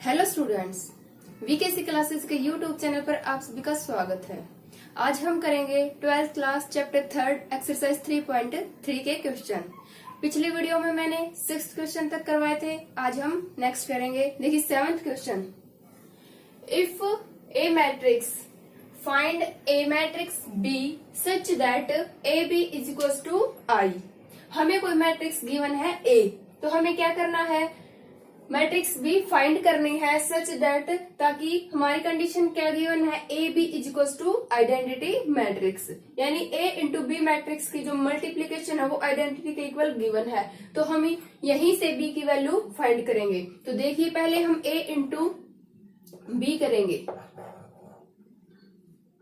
Hello students, वीकेसी classes के YouTube channel पर आप सभी का स्वागत है। आज हम करेंगे 12th क्लास चैप्टर 3 एक्सरसाइज 3.3 के क्वेश्चन। पिछली वीडियो में मैंने 6th क्वेश्चन तक करवाए थे, आज हम नेक्स्ट करेंगे। देखिए 7th question, if A matrix find A matrix B such that A B is equal to I. हमें कोई मैट्रिक्स गिवन है ए, तो हमें क्या करना है, मैट्रिक्स बी फाइंड करनी है सच दैट, ताकि हमारी कंडीशन क्या गिवन है, A B is equal to identity matrix, यानी ए इंटू बी मैट्रिक्स की जो मल्टीप्लीकेशन है वो आइडेंटिटी के इक्वल गिवन है। तो हम यहीं से बी की वैल्यू फाइंड करेंगे। तो देखिए पहले हम ए इंटू बी करेंगे,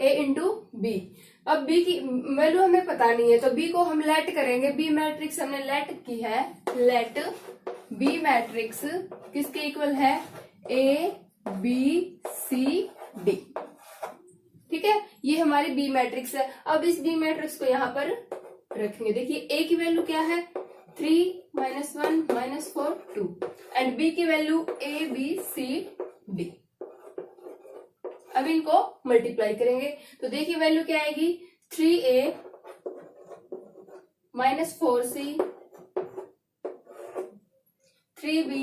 ए इंटू बी। अब बी की वैल्यू हमें पता नहीं है, तो बी को हम लेट करेंगे। बी मैट्रिक्स हमने लेट की है, लेट बी मैट्रिक्स किसके इक्वल है, ए बी सी डी। ठीक है, ये हमारी बी मैट्रिक्स है। अब इस बी मैट्रिक्स को यहाँ पर रखेंगे। देखिए ए की वैल्यू क्या है, 3 -1 -4 2, एंड बी की value A B C D. अब इनको मल्टीप्लाई करेंगे, तो देखिए वैल्यू क्या आएगी, 3a -4c 3b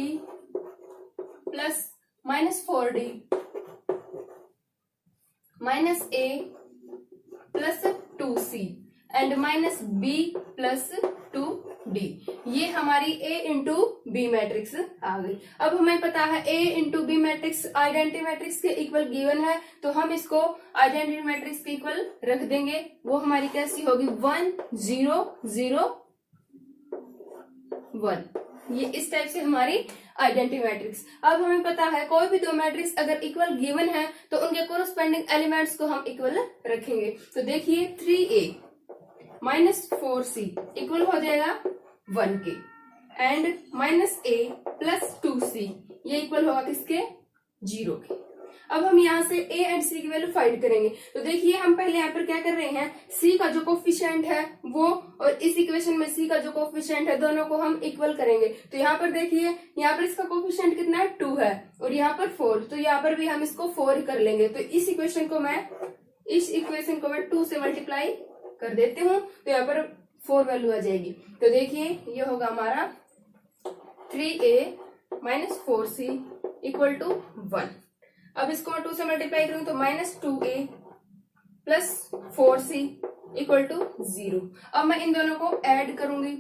plus -4d -a plus 2c and -b plus 2d। ये हमारी a इंटू बी मैट्रिक्स आ गई। अब हमें पता है a into B matrix identity matrix के इक्वल गिवन है, तो हम इसको आइडेंटिटी मैट्रिक्स के इक्वल रख देंगे। वो हमारी कैसी होगी, 1 0 0 1। ये इस टाइप से हमारी आइडेंटिटी मैट्रिक्स। अब हमें पता है कोई भी दो मैट्रिक्स अगर इक्वल गिवन है तो उनके कोरस्पेंडिंग एलिमेंट्स को हम इक्वल रखेंगे। तो देखिए 3a -4c इक्वल हो जाएगा 1 के, एंड -a प्लस 2c ये इक्वल होगा किसके, 0 के। अब हम यहाँ से a एंड c की वैल्यू फाइंड करेंगे। तो देखिए हम पहले यहाँ पर क्या कर रहे हैं, c का जो कोफिशिएंट है वो और इस इक्वेशन में c का जो कोफिशिएंट है दोनों को हम इक्वल करेंगे। तो यहाँ पर देखिए, यहाँ पर इसका कोफिशिएंट कितना है, 2 है, और यहाँ पर 4, तो यहाँ पर भी हम इसको 4 ही कर लेंगे। तो इस इक्वेशन को मैं 2 से मल्टीप्लाई कर देती हूँ, तो यहाँ पर 4 वैल्यू आ जाएगी। तो देखिए ये होगा हमारा 3a -4c इक्वल टू 1। अब इसको मैं 2 से मल्टीप्लाई करूं तो -2a plus 4c equal to 0। अब मैं इन दोनों को ऐड करूंगी,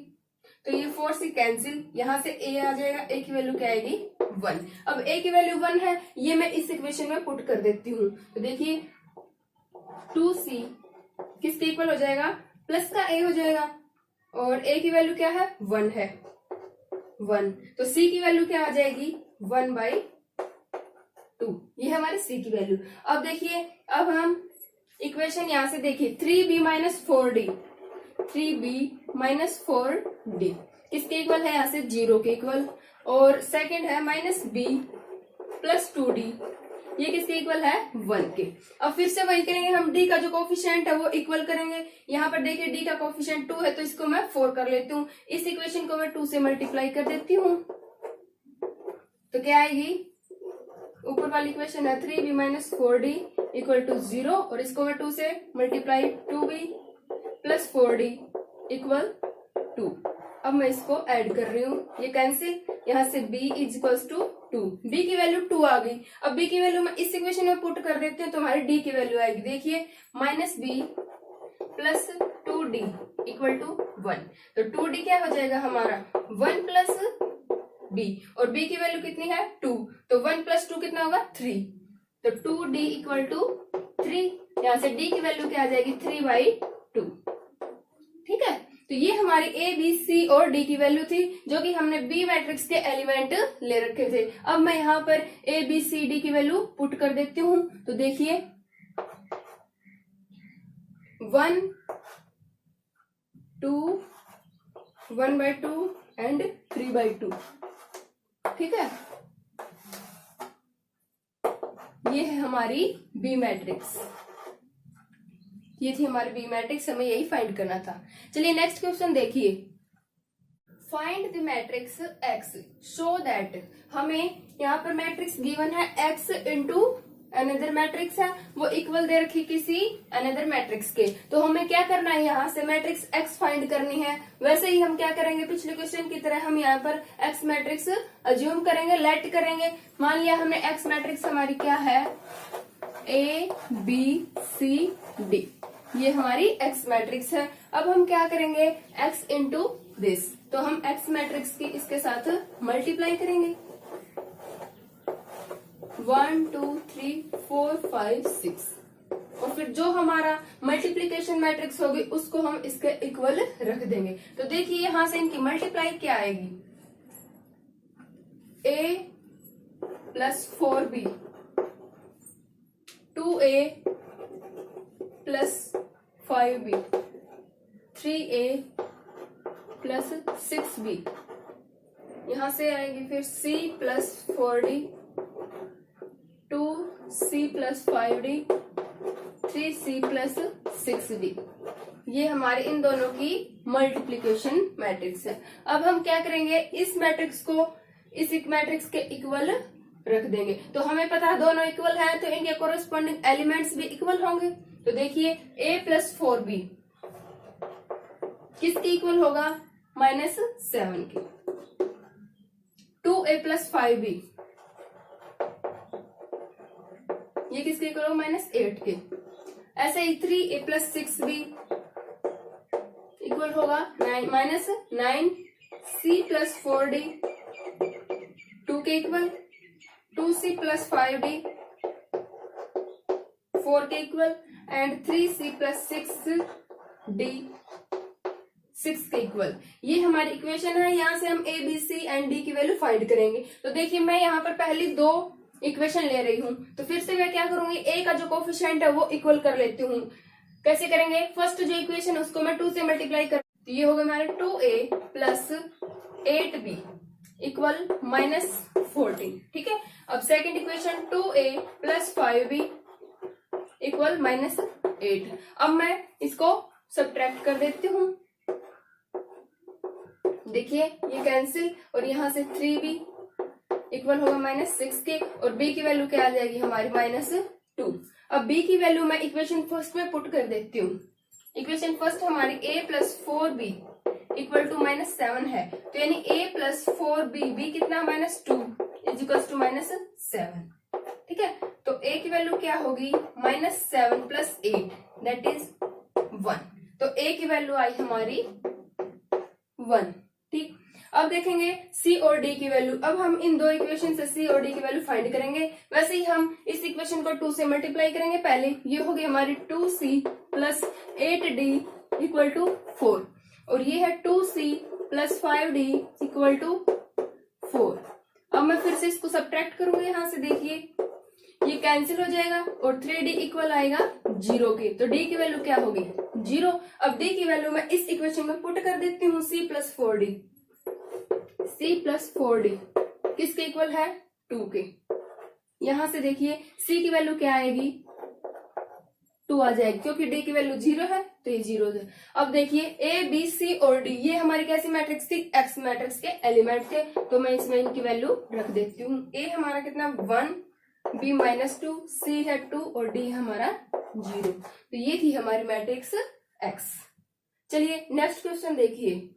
तो ये 4c कैंसिल, यहां से a आ जाएगा, a की वैल्यू क्या आएगी, 1। अब a की वैल्यू 1 है, ये मैं इस इक्वेशन में पुट कर देती हूँ। तो देखिए 2c किसके इक्वल हो जाएगा, प्लस का a हो जाएगा, और a की वैल्यू क्या है, 1 है, 1। तो c की वैल्यू क्या आ जाएगी, 1/2। ये हमारे c की वैल्यू। अब देखिए, अब हम इक्वेशन यहां से देखिए 3b -4d 3b -4d किसके इक्वल है, यहां से 0 के इक्वल, और सेकंड है -b प्लस 2d ये किसके इक्वल है, 1 के। अब फिर से वही करेंगे हम, d का जो कोफिशिएंट है वो इक्वल करेंगे। यहाँ पर देखिए d का कोफिशिएंट 2 है, तो इसको मैं 4 कर लेती हूँ। इस इक्वेशन को मैं 2 से मल्टीप्लाई कर देती हूँ, तो क्या आएगी, ऊपर वाली इक्वेशन है 3b -4d इक्वल टू 0, और इसको मैं 2 से multiply 2b plus 4d equal 2। अब मैं इसको ऐड कर रही हूँ, ये कैंसिल, यहाँ से b is equal to 2, b की वैल्यू 2 आ गई। अब b की वैल्यू मैं इस इक्वेशन में पुट कर देती हूँ, तो हमारी d की वैल्यू आएगी, देखिए -b plus 2d equal to 1। तो 2d क्या हो जाएगा हमारा, 1 प्लस b, और b की वैल्यू कितनी है, 2, तो 1 प्लस 2 कितना होगा, 3। तो 2d इक्वल टू 3, यहाँ से d की वैल्यू क्या आ जाएगी, 3/2। ठीक है, तो ये हमारी a b c और d की वैल्यू थी, जो कि हमने b मैट्रिक्स के एलिमेंट ले रखे थे। अब मैं यहाँ पर a b c d की वैल्यू पुट कर देती हूँ। तो देखिए 1 2 1/2 एंड 3/2। ठीक है, ये है हमारी बी मैट्रिक्स, ये थी हमारी बी मैट्रिक्स, हमें यही फाइंड करना था। चलिए नेक्स्ट क्वेश्चन देखिए, find the matrix x show that, हमें यहाँ पर मैट्रिक्स गिवन है एक्स इंटू अनदर मैट्रिक्स है, वो इक्वल दे रखी किसी अनदर मैट्रिक्स के। तो हमें क्या करना है, यहाँ से मैट्रिक्स एक्स फाइंड करनी है। वैसे ही हम क्या करेंगे, पिछले क्वेश्चन की तरह हम यहाँ पर एक्स मैट्रिक्स अज्यूम करेंगे, लेट करेंगे। मान लिया हमने एक्स मैट्रिक्स हमारी क्या है, ए बी सी डी, ये हमारी एक्स मैट्रिक्स है। अब हम क्या करेंगे, एक्स इंटू दिस, तो हम एक्स मैट्रिक्स की इसके साथ मल्टीप्लाई करेंगे। 1 2 3 4 5 6, और फिर जो हमारा मल्टीप्लीकेशन मैट्रिक्स होगी उसको हम इसके इक्वल रख देंगे। तो देखिए यहां से इनकी मल्टीप्लाई क्या आएगी, a plus 4b, 2a plus 5b, 3a plus 6b, यहां से आएगी फिर c plus 4d, 2c plus 5d, 3c plus 6d। ये हमारे इन दोनों की मल्टीप्लीकेशन मैट्रिक्स है। अब हम क्या करेंगे, इस मैट्रिक्स को इस मैट्रिक्स के इक्वल रख देंगे। तो हमें पता है दोनों इक्वल हैं, तो इनके कोरोस्पोंडिंग एलिमेंट्स भी इक्वल होंगे। तो देखिए a प्लस 4b किसके इक्वल होगा, -7 के। 2a प्लस 5b ये किसके इक्वल होगा, -8 के। ऐसे ही 3a प्लस 6b इक्वल होगा -9c प्लस 4d, 2 के इक्वल, 2c प्लस 5d 4 के equal, and 3c plus 6d 6 के इक्वल। ये हमारी इक्वेशन है। यहाँ से हम a b c and d की वैल्यू फाइंड करेंगे। तो देखिए मैं यहाँ पर पहली दो इक्वेशन ले रही हूँ, तो फिर से मैं क्या करूंगी, a का जो कोफिशिएंट है वो इक्वल कर लेती हूँ। कैसे करेंगे, फर्स्ट जो इक्वेशन है उसको मैं 2 से मल्टीप्लाई कर, तो ये होगा हमारे 2a प्लस 8b इक्वल -14, ठीक है। अब second equation 2a plus 5b equal -8। अब मैं इसको सब्ट्रैक्ट कर देती हूँ। देखिए ये कैंसिल, और यहाँ से 3b इक्वल होगा -6 के, और b की वैल्यू क्या आ जाएगी हमारी -2। अब b की वैल्यू मैं इक्वेशन फर्स्ट में पुट कर देती हूँ। इक्वेशन फर्स्ट हमारी a plus 4b equal to -7 है, तो यानी a प्लस 4b, b कितना -2 इज इक्वल टू -7, ठीक है। तो a की वैल्यू क्या होगी, -7 प्लस 8 दैट इज 1। तो a की वैल्यू आई हमारी 1, ठीक। अब देखेंगे c और d की वैल्यू। अब हम इन दो इक्वेशन से c और d की वैल्यू फाइंड करेंगे। वैसे ही हम इस इक्वेशन को 2 से मल्टीप्लाई करेंगे पहले, ये होगी हमारी 2c plus 8d equal to 4, और ये है 2c plus 5d equal to 4। अब मैं फिर से इसको सब्ट्रैक्ट करूंगी। यहाँ से देखिए ये कैंसिल हो जाएगा, और 3d इक्वल आएगा 0 के, तो d की वैल्यू क्या होगी, 0। अब d की वैल्यू मैं इस इक्वेशन में पुट कर देती हूँ, c plus 4d, c plus 4d किसके इक्वल है, 2 के। यहां से देखिए c की वैल्यू क्या आएगी, 2 आ जाएगी, क्योंकि d की वैल्यू 0 है तो ये 0 है। अब देखिए a b c और d ये हमारी कैसी मैट्रिक्स थी, x मैट्रिक्स के एलिमेंट थे, तो मैं इसमें इनकी वैल्यू रख देती हूँ। a हमारा कितना 1, b -2, c है 2 और d हमारा 0। तो ये थी हमारी मैट्रिक्स x। चलिए नेक्स्ट क्वेश्चन देखिए,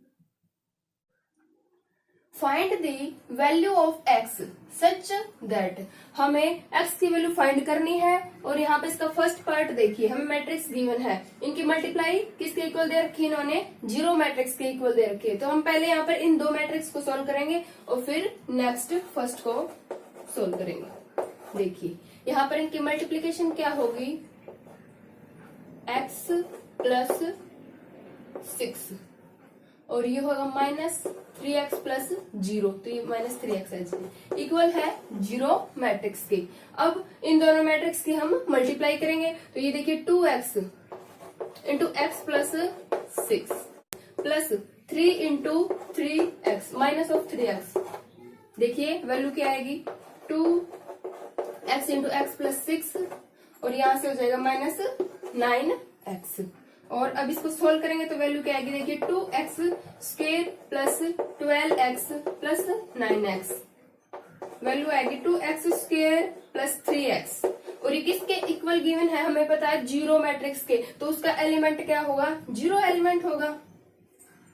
find the value of x such that, हमें x की वैल्यू फाइंड करनी है। और यहाँ पे इसका फर्स्ट पार्ट देखिए, हमें मैट्रिक्स गिवन है, इनकी मल्टीप्लाई किसके इक्वल दे रखी है, इन्होंने 0 मैट्रिक्स के इक्वल दे रखी है। तो हम पहले यहाँ पर इन दो मैट्रिक्स को सोल्व करेंगे और फिर नेक्स्ट फर्स्ट को सोल्व करेंगे। देखिए यहाँ पर इनकी मल्टीप्लीकेशन क्या होगी, x प्लस 6 और ये होगा -3x प्लस 0, तो ये -3x है, इक्वल है 0 मैट्रिक्स के। अब इन दोनों मैट्रिक्स की हम मल्टीप्लाई करेंगे, तो ये देखिए 2x into x plus 6 plus 3 into 3x minus of 3x, देखिए वैल्यू क्या आएगी 2x इंटू एक्स प्लस 6, और यहां से हो जाएगा -9x, और अब इसको सोल्व करेंगे तो वैल्यू क्या आएगी, देखिए 2x² plus 12x plus 9x, value आएगी 2x² प्लस 3x। और ये किसके इक्वल गिवन है, हमें पता है जीरो मैट्रिक्स के, तो उसका एलिमेंट क्या होगा, जीरो एलिमेंट होगा।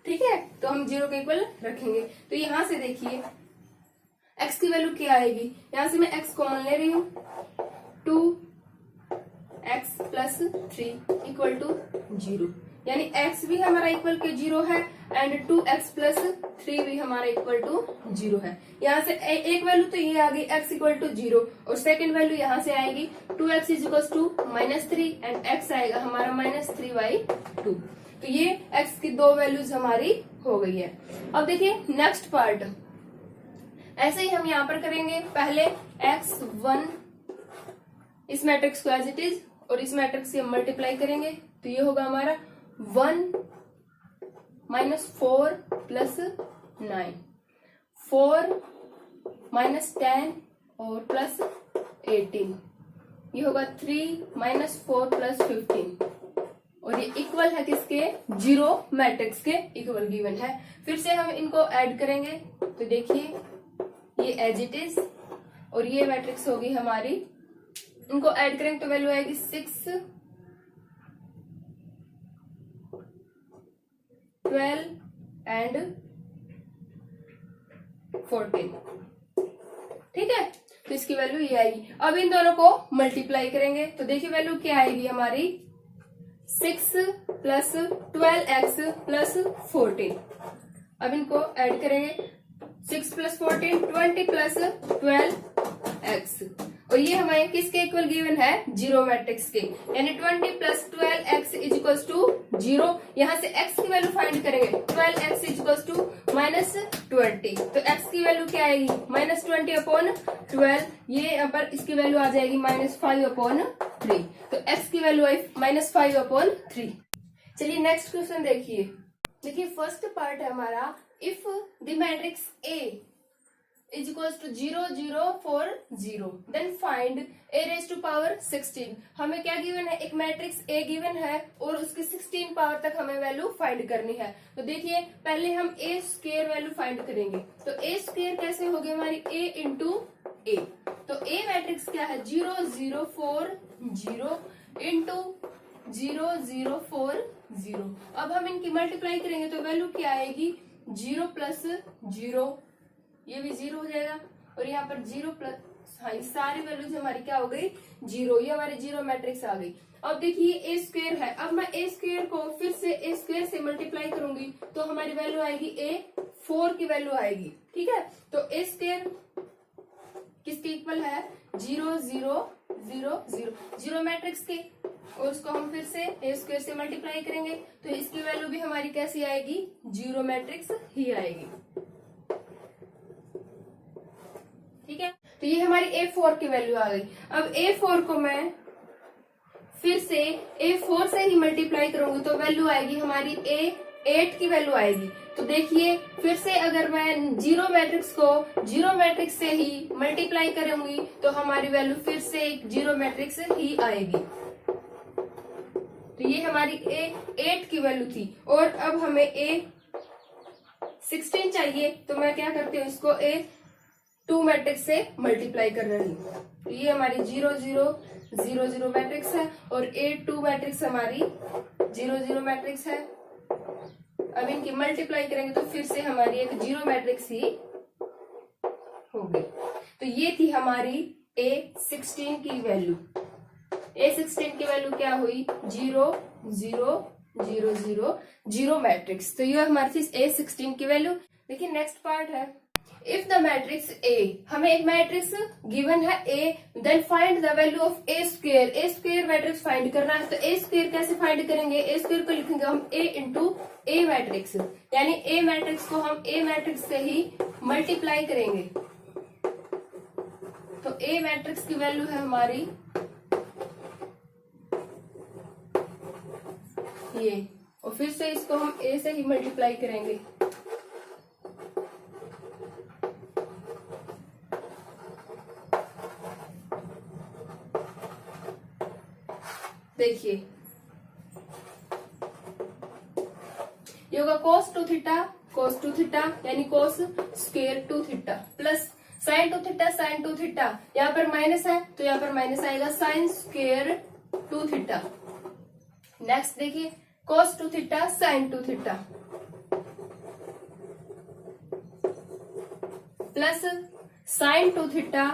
ठीक है, तो हम जीरो के इक्वल रखेंगे। तो यहां से देखिए x की वैल्यू क्या आएगी, यहां से मैं x कॉमन ले रही हूं, 2x प्लस 3 इक्वल टू 0, यानी x भी हमारा इक्वल के 0 है एंड 2x प्लस 3 भी हमारा इक्वल टू 0 है। यहाँ से एक वैल्यू तो ये आ गई x इक्वल टू 0 और सेकेंड वैल्यू यहाँ से आएगी 2x is equal to -3 and x आएगा हमारा -3/2। तो ये x की दो वैल्यूज हमारी हो गई है। अब देखिए नेक्स्ट पार्ट, ऐसे ही हम यहाँ पर करेंगे। पहले x1 इस मैट्रिक्स को एज इट इज और इस मैट्रिक्स से हम मल्टीप्लाई करेंगे, तो ये होगा हमारा 1 -4 प्लस 9, 4 -10 और प्लस 18, ये होगा 3 -4 प्लस 15 और ये इक्वल है किसके, जीरो मैट्रिक्स के इक्वल गिवन है। फिर से हम इनको ऐड करेंगे तो देखिए ये एज इट इज और ये मैट्रिक्स होगी हमारी, इनको ऐड करेंगे तो वैल्यू आएगी 6, 12 एंड 14। ठीक है, तो इसकी वैल्यू ये आएगी। अब इन दोनों को मल्टीप्लाई करेंगे तो देखिए वैल्यू क्या आएगी हमारी, 6 प्लस 12x प्लस 14। अब इनको ऐड करेंगे, 6 प्लस 14 20 प्लस 12x और ये हमारे किसके इक्वल गिवन है, जीरो मैट्रिक्स के, यानी 20 plus 12x is equal to 0। यहाँ से x की वैल्यू फाइंड करेंगे, 12x इज इक्वल टू -20, तो x की वैल्यू क्या आएगी, -20/12, ये यहाँ पर इसकी वैल्यू आ जाएगी -5/3, तो x की वैल्यू आई -5/3। चलिए नेक्स्ट क्वेश्चन देखिए फर्स्ट पार्ट है हमारा, if the matrix A is equals to 0 0 4 0 then find a raised to power 16। हमें क्या गिवन है, एक मैट्रिक्स A गिवन है और उसकी 16 पावर तक हमें वैल्यू फाइंड करनी है। तो देखिए पहले हम A स्क्वायर वैल्यू फाइंड करेंगे, तो A स्क्वायर कैसे होगी हमारी, A इंटू A, तो A मैट्रिक्स क्या है, 0 0 4 0 इंटू 0 0 4 0। अब हम इनकी मल्टीप्लाई करेंगे तो वैल्यू क्या आएगी, 0 प्लस 0, ये भी 0 हो जाएगा और यहाँ पर 0 प्लस, हाँ ये सारी वैल्यूज हमारी क्या हो गई, 0, ये हमारी जीरो मैट्रिक्स आ गई। अब देखिए ए स्क्वायर है, अब मैं ए स्क्वायर को फिर से ए स्क्वायर से मल्टीप्लाई करूंगी तो हमारी वैल्यू आएगी A4 की वैल्यू आएगी। ठीक है, तो ए स्क्वायर किसके इक्वल है, 0 0 0 0, जीरो मैट्रिक्स के, और उसको हम फिर से ए स्क्वायर से मल्टीप्लाई करेंगे तो इसकी वैल्यू भी हमारी कैसी आएगी, जीरो मैट्रिक्स ही आएगी। ठीक है, तो ये हमारी A4 की वैल्यू आ गई। अब A4 को मैं फिर से A4 से ही मल्टीप्लाई करूंगी तो वैल्यू आएगी हमारी A8 की वैल्यू आएगी। तो देखिए फिर से अगर मैं जीरो मैट्रिक्स को जीरो मैट्रिक्स से ही मल्टीप्लाई करूंगी तो हमारी वैल्यू फिर से एक जीरो मैट्रिक्स ही आएगी। तो ये हमारी A8 की वैल्यू थी और अब हमें A16 चाहिए, तो मैं क्या करती हूँ, इसको A2 मैट्रिक्स से मल्टीप्लाई कर रही हूँ। तो ये हमारी 0 0 0 0 मैट्रिक्स है और A2 मैट्रिक्स हमारी 0 0 मैट्रिक्स है। अब इनकी मल्टीप्लाई करेंगे तो फिर से हमारी एक जीरो मैट्रिक्स ही होगी। तो ये थी हमारी A16 की वैल्यू। A16 की वैल्यू क्या हुई, 0 0 0 0 जीरो मैट्रिक्स। तो ये हमारी थी A16 की वैल्यू। देखिए नेक्स्ट पार्ट है, इफ द मैट्रिक्स A, हमें एक मैट्रिक्स गिवन है A, then find the value of A square. A square matrix find करना है, तो A स्क्वायर कैसे फाइंड करेंगे, A स्क्वायर को लिखेंगे हम A इंटू A मैट्रिक्स, यानी A मैट्रिक्स को हम A मैट्रिक्स से ही मल्टीप्लाई करेंगे। तो A मैट्रिक्स की वैल्यू है हमारी ये, और फिर से इसको हम A से ही मल्टीप्लाई करेंगे। देखिए होगा cos 2 थीटा यानी cos square 2 theta plus sin 2 theta यहाँ पर माइनस है तो यहाँ पर माइनस आएगा sin स्क्वायर 2 थीटा। नेक्स्ट देखिए cos 2 theta sin 2 theta plus sin 2 theta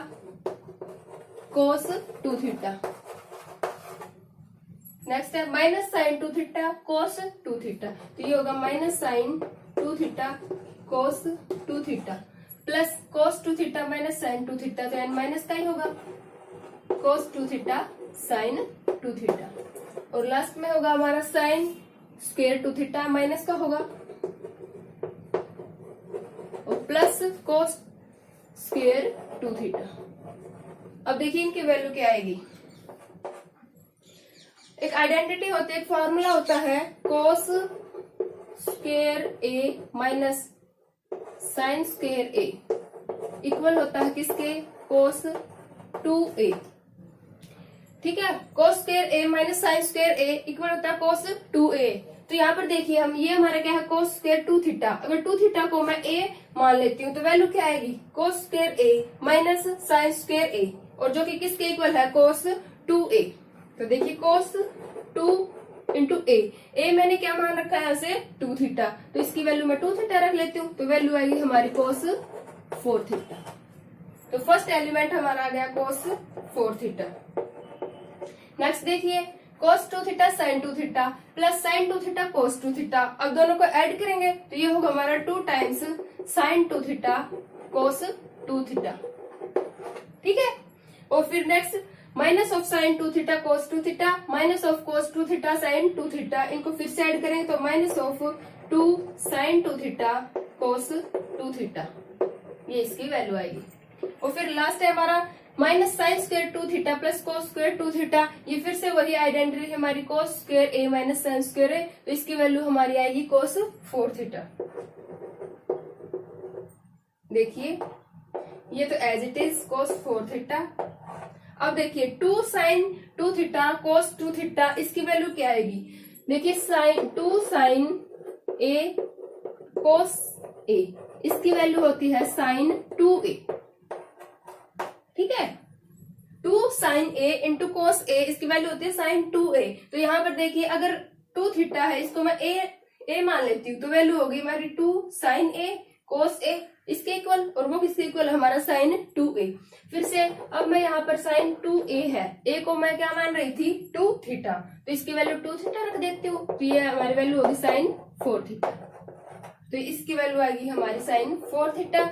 cos 2 theta. Next है minus sin 2 theta cos 2 theta, तो ये होगा minus sin 2 theta cos 2 theta plus cos 2 theta minus sin 2 theta, तो यानी minus का ही होगा cos 2 थीटा sin 2 थीटा। और लास्ट में होगा हमारा sin स्क्वायर 2 थीटा माइनस का होगा और प्लस cos स्क्वायर 2 थीटा। अब देखिए इनकी वैल्यू क्या आएगी। एक आइडेंटिटी होती है, एक फॉर्मूला होता है cos square a minus sine square a equal होता है किसके cos 2a। ठीक है, cos square a minus sine square a equal होता है cos 2a। तो यहाँ पर देखिए हम ये हमारा क्या है cos स्क्वायर 2 थीटा, अगर 2 थीटा को मैं a मान लेती हूँ तो वैल्यू क्या आएगी cos square a minus sine square a, और जो कि किसके इक्वल है cos 2a। तो देखिए cos 2 इंटू a मैंने क्या मान रखा है यहाँ से 2 थीटा, तो इसकी वैल्यू मैं 2 थीटा रख लेती हूँ, तो वैल्यू आएगी हमारी cos 4 थीटा। तो फर्स्ट एलिमेंट हमारा आ गया cos 4 थीटा। नेक्स्ट देखिए cos 2 theta sin 2 theta plus sin 2 theta cos 2 theta. अब दोनों को ऐड करेंगे तो ये होगा हमारा 2 times sin 2 theta cos 2 theta. ठीक है, और फिर next minus of sin 2 theta cos 2 theta minus of cos 2 theta sin 2 theta, इनको फिर से ऐड करेंगे तो minus of 2 sin 2 theta cos 2 theta, ये इसकी वैल्यू आएगी। और फिर लास्ट है हमारा minus sine square 2 theta plus cos square 2 theta, ये फिर से वही आइडेंटिटी हमारी cos square a minus sine square है, तो इसकी वैल्यू हमारी आएगी cos 4 थीटा। देखिए ये तो as it is cos 4 theta. अब देखिए 2 sin 2 थीटा cos 2 थीटा, इसकी वैल्यू क्या आएगी। देखिए sin 2 sin a cos a, इसकी वैल्यू होती है sin 2a। ठीक है, 2 sin a into cos a, इसकी वैल्यू होती है sin 2a। तो यहाँ पर देखिए अगर 2 थीटा है, इसको मैं a मान लेती हूँ, तो वैल्यू होगी हमारी 2 sin a cos a इसके इक्वल, और वो किसके इक्वल है हमारा sin 2a। फिर से अब मैं यहाँ पर sin 2a है, a को मैं क्या मान रही थी 2 थीटा, तो इसकी वैल्यू 2 थीटा रख देती हूँ, तो ये हमारी वैल्यू होगी sin 4 थीटा। तो इसकी वैल्यू आएगी हमारी sin 4 थीटा।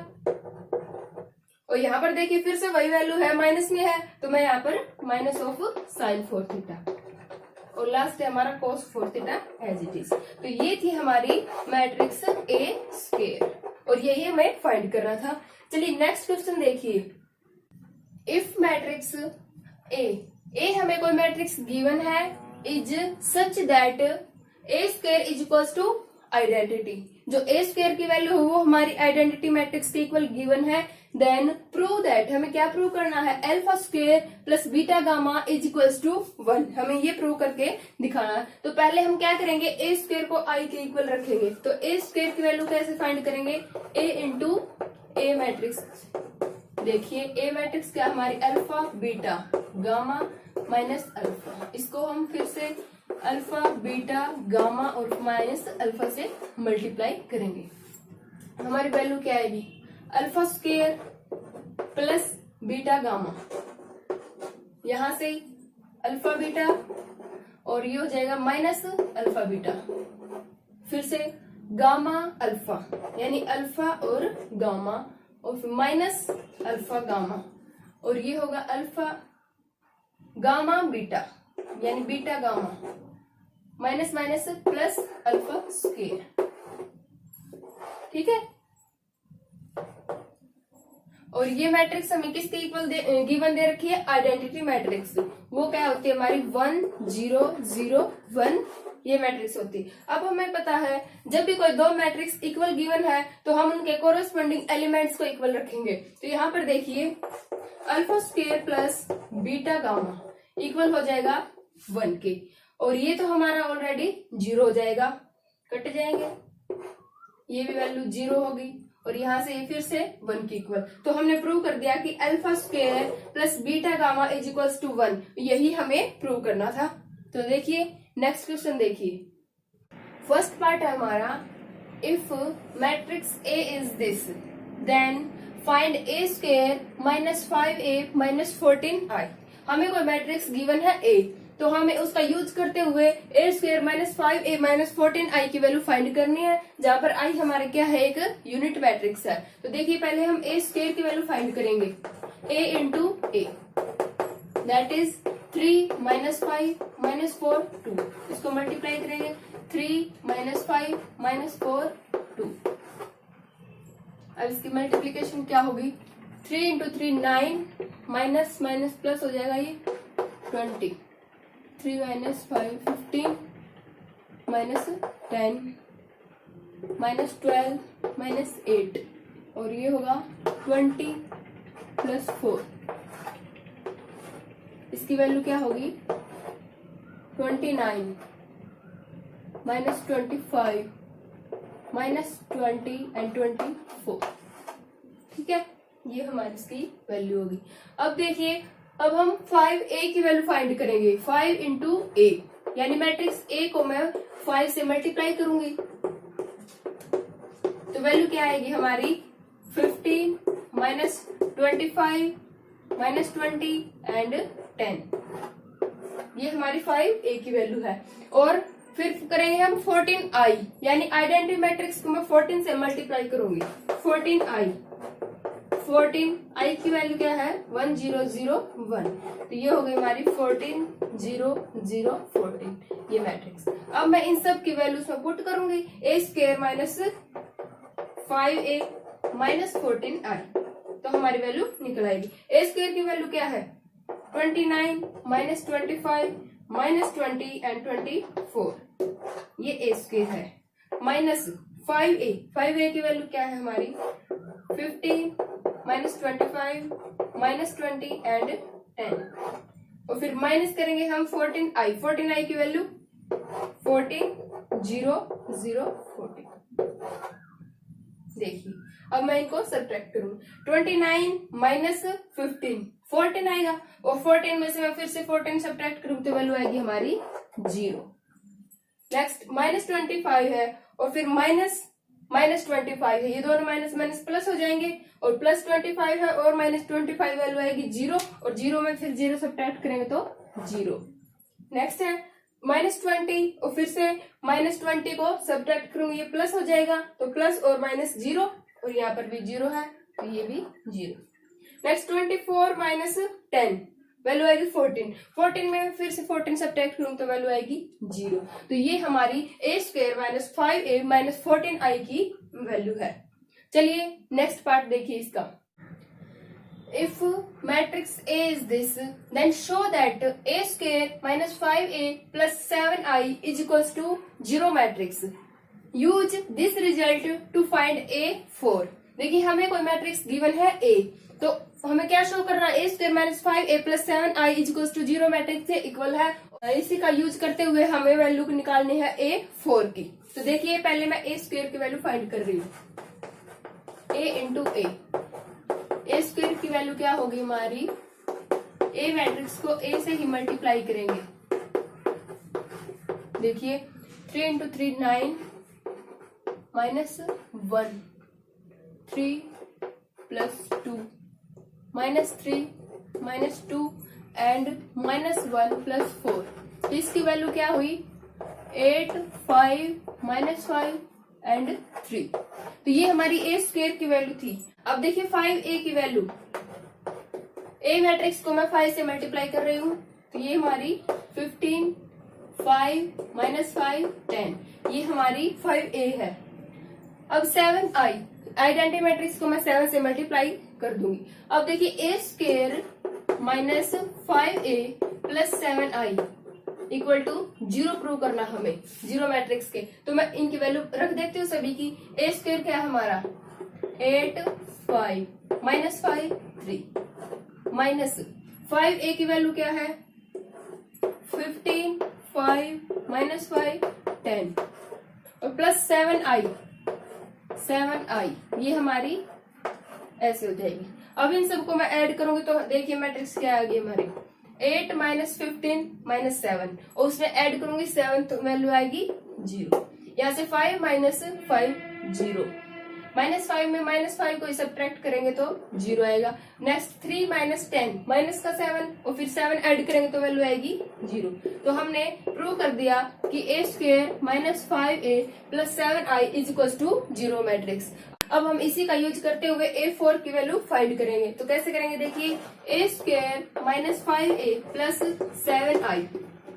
और यहाँ पर देखिए फिर से वही वैल्यू है, माइनस में है, तो मैं यहाँ पर माइनस ऑफ sin 4 थीटा। और लास्ट है हमारा cos 4 theta as it is. तो ये थी हमारी मैट्रिक्स A स्क्वायर, और यही हमें फाइंड करना था। चलिए नेक्स्ट क्वेश्चन देखिए। इफ मैट्रिक्स A हमें कोई मैट्रिक्स गिवन है is such that A square is equal to identity, जो A स्क्वायर की वैल्यू है वो हमारी आइडेंटिटी मैट्रिक्स के इक्वल गिवन है, देन प्रूव दैट, हमें क्या प्रूव करना है alpha square plus beta gamma is equals to 1, हमें ये प्रूव करके दिखाना है। तो पहले हम क्या करेंगे A स्क्वायर को I के इक्वल रखेंगे, तो A स्क्वायर की वैल्यू कैसे फाइंड करेंगे A इंटू A मैट्रिक्स। देखिए A मैट्रिक्स क्या हमारी alpha beta gamma minus alpha, इसको हम फिर से अल्फा बीटा गामा और माइनस अल्फा से मल्टीप्लाई करेंगे। हमारी वैल्यू क्या आएगी alpha square plus beta gamma, यहां से अल्फा बीटा और ये हो जाएगा माइनस अल्फा बीटा, फिर से गामा अल्फा यानी अल्फा और गामा, और फिर माइनस अल्फा गामा, और ये होगा अल्फा गामा बीटा यानी beta gamma, minus minus plus alpha square. ठीक है, और ये मैट्रिक्स हमें किसके इक्वल गिवन दे रखी है आइडेंटिटी मैट्रिक्स, वो क्या होती है हमारी 1 0 0 1, ये मैट्रिक्स होती है। अब हमें पता है जब भी कोई दो मैट्रिक्स इक्वल गिवन है तो हम उनके कोरोस्पोंडिंग एलिमेंट्स को इक्वल रखेंगे। तो यहाँ पर देखिए alpha square plus beta gamma equal हो जाएगा 1 के, और ये तो हमारा ऑलरेडी 0 हो जाएगा, कट जाएंगे। ये भी वैल्यू 0 होगी और यहाँ से ये फिर से 1 की इक्वल। तो हमने प्रूव कर दिया कि alpha square plus beta gamma is equals to 1, यही हमें प्रूव करना था। तो देखिए नेक्स्ट क्वेश्चन देखिए, फर्स्ट पार्ट है हमारा, if matrix A is this then find A square minus 5a minus 14i। हमें कोई मैट्रिक्स गिवन है ए, तो हमें उसका यूज करते हुए ए square minus 5a minus 14i की वैल्यू फाइंड करनी है, जहां पर i हमारे क्या है, एक यूनिट मैट्रिक्स है। तो देखिए पहले हम ए स्क्वायर की वैल्यू फाइंड करेंगे, a into A that is 3 minus 5 minus 4 2। इसको मल्टीप्लाई करेंगे, 3 माइनस 5 माइनस 4 2। अब इसकी मल्टीप्लीकेशन क्या होगी, 3 इंटू 3 9 माइनस माइनस प्लस हो जाएगा ये 20, 3 माइनस 5 15 माइनस 10 माइनस 12 माइनस 8 और ये होगा 20 प्लस 4। इसकी वैल्यू क्या होगी 29 माइनस 25 माइनस 20 एंड 24। ठीक है, ये हमारी इसकी वैल्यू होगी। अब देखिए, अब हम 5a की वैल्यू फाइंड करेंगे, 5 इंटू ए, यानी मैट्रिक्स ए को मैं 5 से मल्टीप्लाई करूंगी तो वैल्यू क्या आएगी हमारी 15 माइनस 25 माइनस 20 एंड 10। ये हमारी 5a की वैल्यू है। और फिर करेंगे हम 14i, यानी आइडेंटिटी मैट्रिक्स को मैं 14 से मल्टीप्लाई करूंगी, 14i की वैल्यू क्या है 1001। तो ये हो गई हमारी 14 0 0 14 ये मैट्रिक्स। अब मैं इन सब की वैल्यूज में पुट करूंगी, ए square minus 5a minus 14i, तो हमारी वैल्यू निकल आएगी। ए स्क्वायर की वैल्यू क्या है 29 माइनस 25 माइनस 20 एंड 24, ये ए स्क्वायर है, माइनस 5a की वैल्यू क्या है हमारी 15 माइनस 25 माइनस 20 एंड 10, और फिर माइनस करेंगे हम 14i की वैल्यू 14 0 0 14। देखिए अब मैं इनको सब्ट्रैक्ट करूँ, 29 माइनस 15 14 आएगा, और 14 में से मैं फिर से 14 सब्ट्रैक्ट करूँ तो वैल्यू आएगी हमारी 0। नेक्स्ट माइनस 25 है और फिर माइनस 25 है, ये दोनों माइनस माइनस प्लस हो जाएंगे, और प्लस 25 है और माइनस 25 वैल्यू आएगी 0, और 0 में फिर 0 सब्ट्रैक्ट करेंगे तो 0। नेक्स्ट है माइनस 20 और फिर से माइनस 20 को सब्ट्रैक्ट करूंगी, ये प्लस हो जाएगा, तो प्लस और माइनस 0, और यहाँ पर भी 0 है तो ये भी 0। नेक्स्ट 24 माइनस 10 वैल्यू आएगी 14 में फिर से 14 सब्ट्रैक्ट करूंगी तो वैल्यू आएगी 0। तो ये हमारी ए square minus 5a minus 14i की वैल्यू है। चलिए नेक्स्ट पार्ट देखिए इसका, if matrix A is this then show that a square minus 5a plus 7i is equals to 0 matrix. Use this result to find A4। देखिए हमें कोई matrix given है A, तो हमें क्या शो करना है, a square minus 5a plus 7i is equals to 0 matrix से इक्वल है। इसी का यूज करते हुए हमें वैल्यू निकालनी है A4 की। तो देखिए पहले मैं a स्क्वायर की वैल्यू फाइंड कर रही हूँ, a इंटू ए स्क्वायर की वैल्यू क्या होगी हमारी, ए मैट्रिक्स को a से ही मल्टीप्लाई करेंगे। देखिए 3 into 3 9 minus 1 3 plus 2 minus 3 minus 2 and minus 1 plus 4। तो इसकी वैल्यू क्या हुई 8 5 माइनस 5 एंड 3। तो ये हमारी ए स्क्वायर की वैल्यू थी। अब देखिए 5a की वैल्यू, ए मैट्रिक्स को मैं 5 से मल्टीप्लाई कर रही हूँ, तो ये हमारी 15 5 माइनस 5 10, ये हमारी 5a है। अब 7i आइडेंटिटी मैट्रिक्स को मैं 7 से मल्टीप्लाई कर दूंगी। अब देखिए A square minus 5a plus 7i equal to 0 prove करना हमें 0 मैट्रिक्स के। तो मैं इनकी वैल्यू रख देती हूँ सभी की। ए स्क्वायर क्या है हमारा 8 5 माइनस 5 3 माइनस 5a की वैल्यू क्या है 15 5 माइनस 5 10 और प्लस 7i 7i, ये हमारी ऐसे हो जाएगी। अब इन सबको मैं ऐड करूंगी तो देखिए मैट्रिक्स क्या आ गई हमारी 8 माइनस 15 माइनस 7, और उसमें ऐड करूंगी 7 तो वैल्यू आएगी 0। यहाँ से 5 माइनस 5 0, -5 में -5 को सब्ट्रैक्ट करेंगे तो 0 आएगा। नेक्स्ट 3 माइनस 10 माइनस का 7 और फिर 7 ऐड करेंगे तो वैल्यू आएगी 0। तो हमने प्रूव कर दिया कि a square minus 5a plus 7i is equal to 0 matrix. अब हम इसी का यूज करते हुए a4 की वैल्यू फाइंड करेंगे। तो कैसे करेंगे देखिए, a square minus 5a plus 7i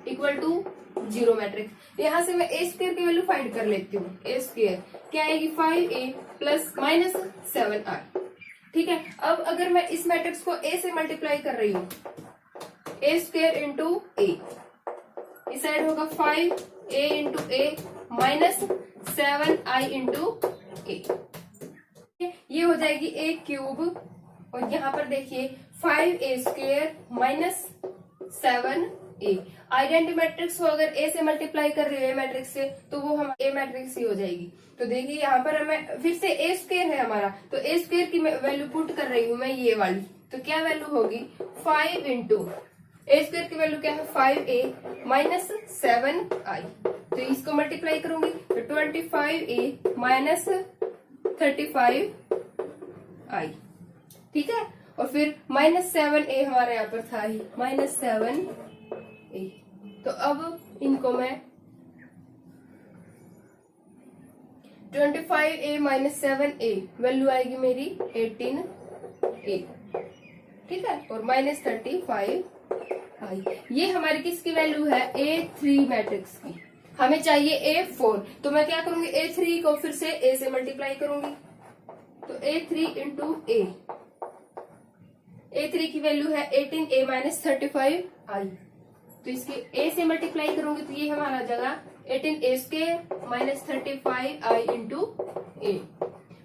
equal to 0 matrix. यहाँ से मैं a स्क्वायर की वैल्यू फाइंड कर लेती हूँ। a स्क्वायर क्या आएगी 5a प्लस माइनस 7i। ठीक है, अब अगर मैं इस मैट्रिक्स को a से मल्टीप्लाई कर रही हूँ, a स्क्वायर इंटू a, इस साइड होगा 5a into a minus 7i into a, ये हो जाएगी a क्यूब। और यहाँ पर देखिए 5a square minus 7a, identity matrix को अगर a से मल्टीप्लाई कर रही है मैट्रिक्स से तो वो हम a मैट्रिक्स ही हो जाएगी। तो देखिए यहाँ पर हमें फिर से a स्क्वायर है हमारा, तो a स्क्वायर की वैल्यू पुट कर रही हूँ मैं ये वाली, तो क्या वैल्यू होगी 5 इंटू a स्क्वायर की वैल्यू क्या है 5a माइनस 7i, तो इसको मल्टीप्लाई करूंगी तो 25a माइनस 35i, ठीक है। और फिर माइनस 7a हमारे यहाँ पर था ही माइनस 7a। तो अब इनको मैं 25a माइनस 7a वैल्यू आएगी मेरी 18a, ठीक है, और माइनस 35i। ये हमारी किसकी वैल्यू है a3 मैट्रिक्स की। हमें चाहिए a4, तो मैं क्या करूंगी a3 को फिर से a से मल्टीप्लाई करूंगी, तो a3 इंटू a3 की वैल्यू है 18a माइनस 35i, तो इसके a से मल्टीप्लाई करूंगी तो ये हमारा जगह 18a square minus 35i into a।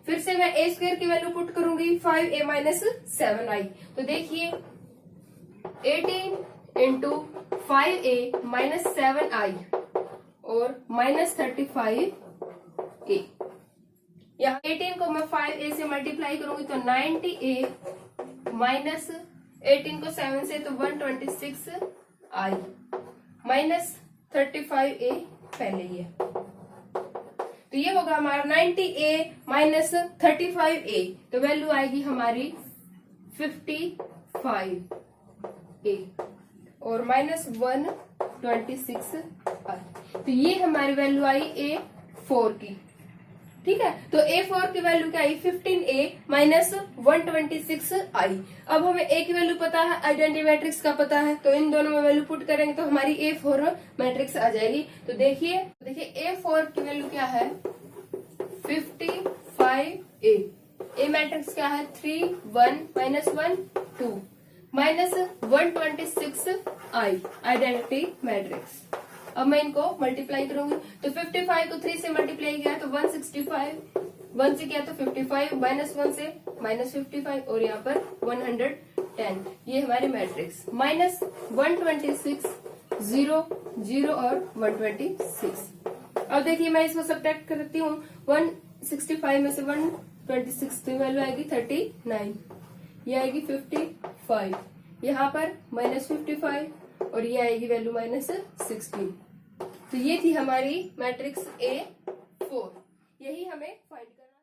फिर से मैं a स्क्वायर की वैल्यू पुट करूंगी 5a माइनस 7i, तो देखिए 18 इंटू 5a माइनस 7i और माइनस 35a। यहाँ 18 को मैं 5a से मल्टीप्लाई करूंगी तो 90a माइनस 18 को 7 से तो 126i माइनस 35a पहले ही है, तो ये होगा हमारा 90a माइनस 35a, तो वैल्यू आएगी हमारी 55a और माइनस 126i। तो ये हमारी वैल्यू आई a4 की, ठीक है। तो a4 की वैल्यू क्या आई 15a माइनस 126i। अब हमें a की वैल्यू पता है, आइडेंटिटी मैट्रिक्स का पता है, तो इन दोनों में वैल्यू पुट करेंगे तो हमारी a4 मैट्रिक्स आ जाएगी। तो देखिए a4 की वैल्यू क्या है 55a, a मैट्रिक्स क्या है 3 1 minus 1 2 minus 126i identity matrix. अब मैं इनको मल्टीप्लाई करूंगी तो 55 को 3 से मल्टीप्लाई किया तो 165, 1 से किया तो 55, माइनस 1 से माइनस 55 और यहाँ पर 110। ये हमारी मैट्रिक्स माइनस 126 0 0 और 126। अब देखिए मैं इसको सब्ट्रैक्ट करती हूँ 165 में से 126 तो वैल्यू आएगी 39, ये आएगी 55, यहाँ पर माइनस 55 और ये आएगी वैल्यू माइनस 16। तो ये थी हमारी मैट्रिक्स A4, यही हमें फाइंड